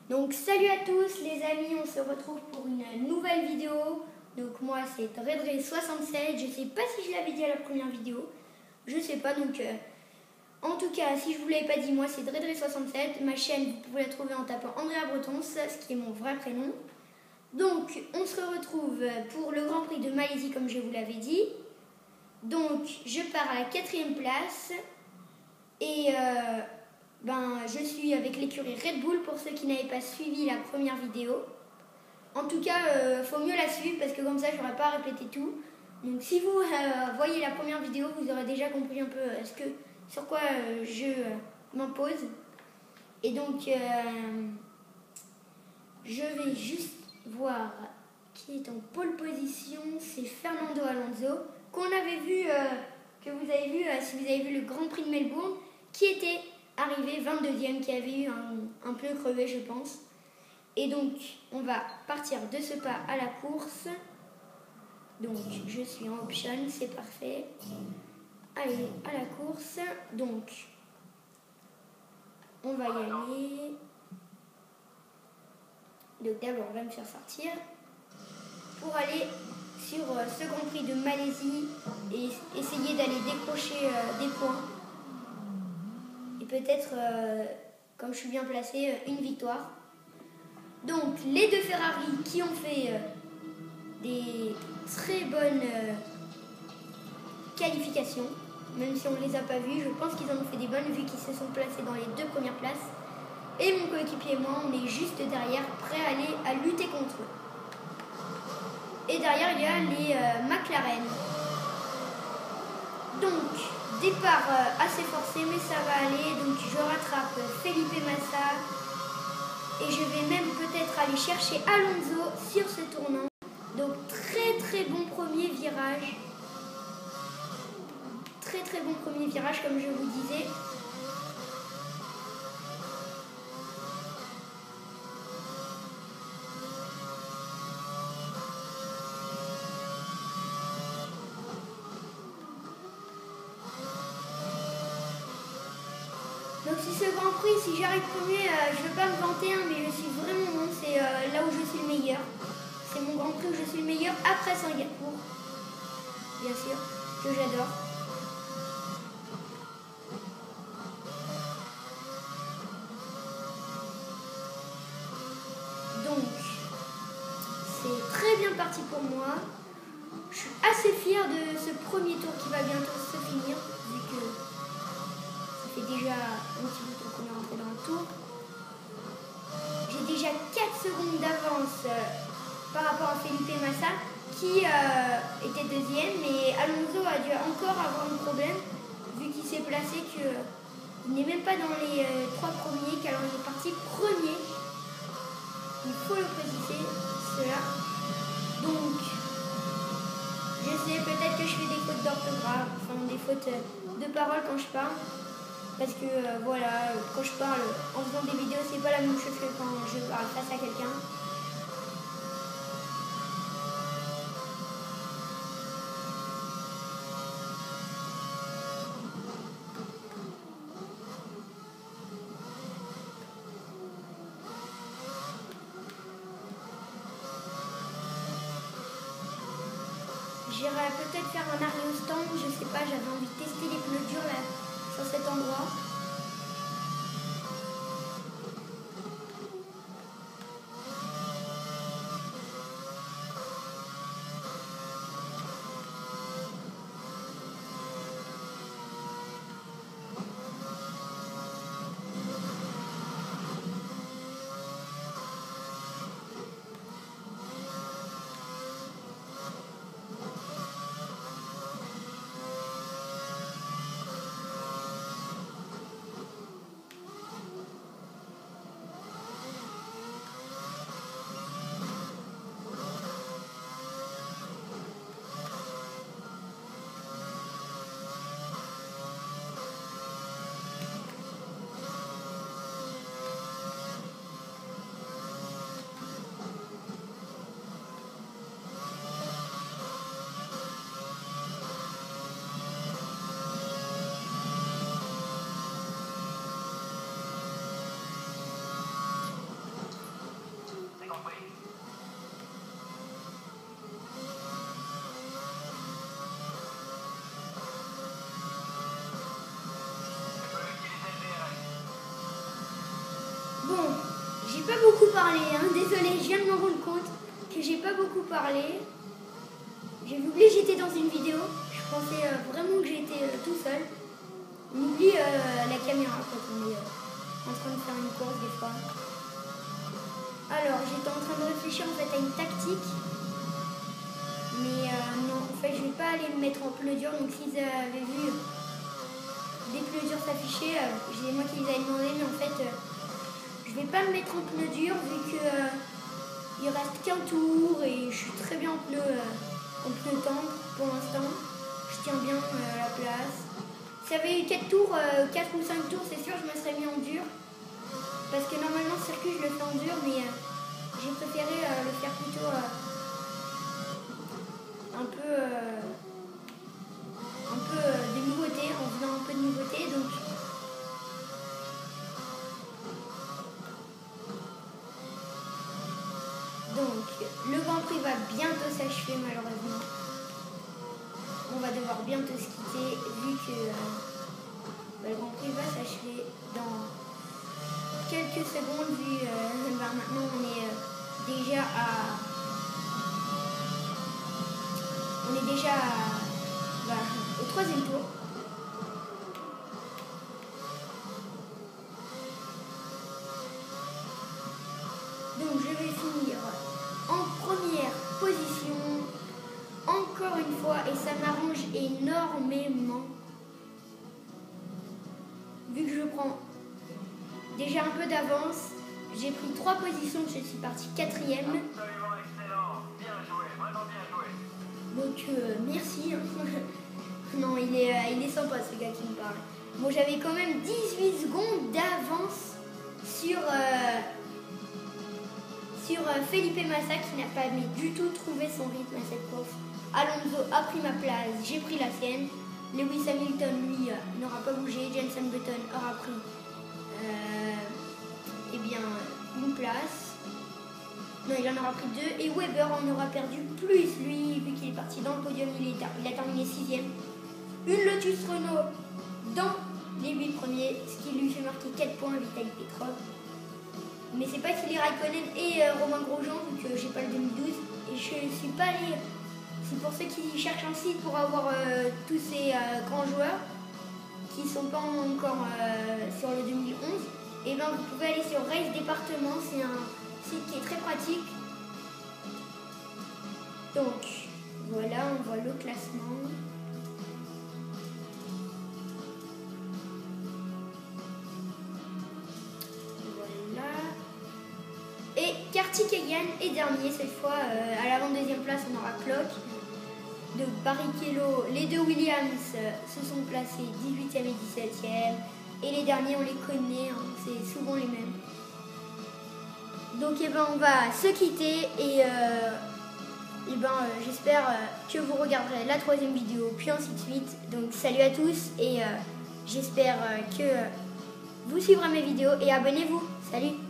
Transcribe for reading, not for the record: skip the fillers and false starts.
Donc salut à tous les amis, on se retrouve pour une nouvelle vidéo. Donc moi c'est Dredre67, je sais pas si je l'avais dit à la première vidéo, je sais pas donc en tout cas si je vous l'avais pas dit, moi c'est Dredre67, ma chaîne vous pouvez la trouver en tapant Andrea Bretons, ce qui est mon vrai prénom. Donc on se retrouve pour le Grand Prix de Malaisie comme je vous l'avais dit. Donc je pars à la 4e place et je suis avec l'écurie Red Bull pour ceux qui n'avaient pas suivi la première vidéo. En tout cas, faut mieux la suivre parce que comme ça, je n'aurai pas à répéter tout. Donc si vous voyez la première vidéo, vous aurez déjà compris un peu sur quoi je m'impose. Et donc, je vais juste voir qui est en pole position. C'est Fernando Alonso, qu'on avait vu, que vous avez vu si vous avez vu le Grand Prix de Melbourne, qui était arrivé 22e, qui avait eu un pneu crevé je pense. Et donc on va partir de ce pas à la course. Donc je suis en option, c'est parfait. Allez, à la course. Donc on va y aller. Donc d'abord on va me faire sortir pour aller sur ce Grand Prix de Malaisie et essayer d'aller décrocher des points. Et peut-être, comme je suis bien placée, une victoire. Donc les deux Ferrari qui ont fait des très bonnes qualifications, même si on ne les a pas vus, je pense qu'ils en ont fait des bonnes vu qu'ils se sont placés dans les 2 premières places. Et mon coéquipier et moi, on est juste derrière, prêts à lutter contre eux. Et derrière, il y a les McLaren. Donc, départ assez forcé, mais ça va aller. Donc, je rattrape Felipe Massa. Et je vais même peut-être aller chercher Alonso sur ce tournant. Donc, très bon premier virage. Très bon premier virage, comme je vous disais. Donc si ce Grand Prix, si j'arrive premier, je ne veux pas me vanter, mais je suis vraiment bon, c'est là où je suis le meilleur. C'est mon Grand Prix où je suis le meilleur après Singapour, bien sûr, que j'adore. Donc, c'est très bien parti pour moi. Je suis assez fière de ce premier tour qui va bientôt se finir, vu que ça fait déjà un petit bout de temps qu'on est rentré dans le tour. J'ai déjà 4 secondes d'avance par rapport à Felipe Massa qui était 2e, mais Alonso a dû encore avoir un problème vu qu'il s'est placé qu'il n'est même pas dans les 3 premiers, qu'alors il est parti premier. Il faut le préciser, cela. Donc, je sais peut-être que je fais des fautes d'orthographe, enfin des fautes de parole quand je parle. Parce que voilà, quand je parle en faisant des vidéos, c'est pas la même chose que quand je parle face à quelqu'un. J'irais peut-être faire un arrêt au stand, je sais pas, j'avais envie de tester les pneus durs là, sur cet endroit. j'ai pas beaucoup parlé, hein. Désolée, je viens de me rendre compte que j'ai pas beaucoup parlé. J'ai oublié que j'étais dans une vidéo. Je pensais vraiment que j'étais tout seul. On oublie la caméra quand on est en train de faire une course des fois. Alors, j'étais en train de réfléchir en fait à une tactique. Mais non, en fait, je vais pas aller me mettre en pneus durs. Donc, s'ils avaient vu des pneus durs s'afficher, c'est moi qui les avais demandé. Mais en fait, je vais pas me mettre en pneus durs vu que il reste qu'un tour et je suis très bien en pneus tendres pour l'instant. Je tiens bien la place. Si j'avais eu 4 tours, 4 ou 5 tours, c'est sûr, je me serais mis en dur. Parce que normalement, ce circuit, je le fais en dur, mais j'ai préféré le faire plutôt un peu des nouveautés, en faisant un peu de nouveautés. Donc, le Grand Prix va bientôt s'achever, malheureusement. On va devoir bientôt se quitter, vu que le Grand Prix va s'achever dans quelques secondes, vu maintenant on est déjà au 3e tour. Donc je vais finir en première position encore une fois et ça m'arrange énormément vu que je prends déjà un peu d'avance. J'ai pris 3 positions, je suis partie 4e. Absolument excellent, bien joué, vraiment bien joué. Donc merci. Non, il est sympa ce gars qui me parle. Bon, j'avais quand même 18 secondes d'avance sur Felipe Massa qui n'a pas du tout trouvé son rythme à cette course. Alonso a pris ma place, j'ai pris la sienne. Lewis Hamilton, lui, n'aura pas bougé. Jenson Button aura pris une place. Non, il en aura pris 2. Et Weber en aura perdu plus, lui, vu qu'il est parti dans le podium. Il a terminé 6e. Une Lotus Renault dans les 8 premiers, ce qui lui fait marquer 4 points à Vitaly Petrov. Mais c'est pas Kimi Raikkonen et Romain Grosjean, vu que j'ai pas le 2012. Et je suis pas allé. C'est pour ceux qui cherchent un site pour avoir tous ces grands joueurs qui sont pas encore sur le 2011. Et ben vous pouvez aller sur Race Département, c'est un site qui est très pratique. Donc voilà, on voit le classement. Voilà. Et Kartikeyan est dernier cette fois. À l'avant-deuxième place, on aura Clock. De Barrichello, les deux Williams se sont placés 18e et 17e. Et les derniers, on les connaît, hein, c'est souvent les mêmes. Donc on va se quitter et j'espère que vous regarderez la 3e vidéo, puis ainsi de suite. Donc salut à tous et j'espère que vous suivrez mes vidéos et abonnez-vous. Salut!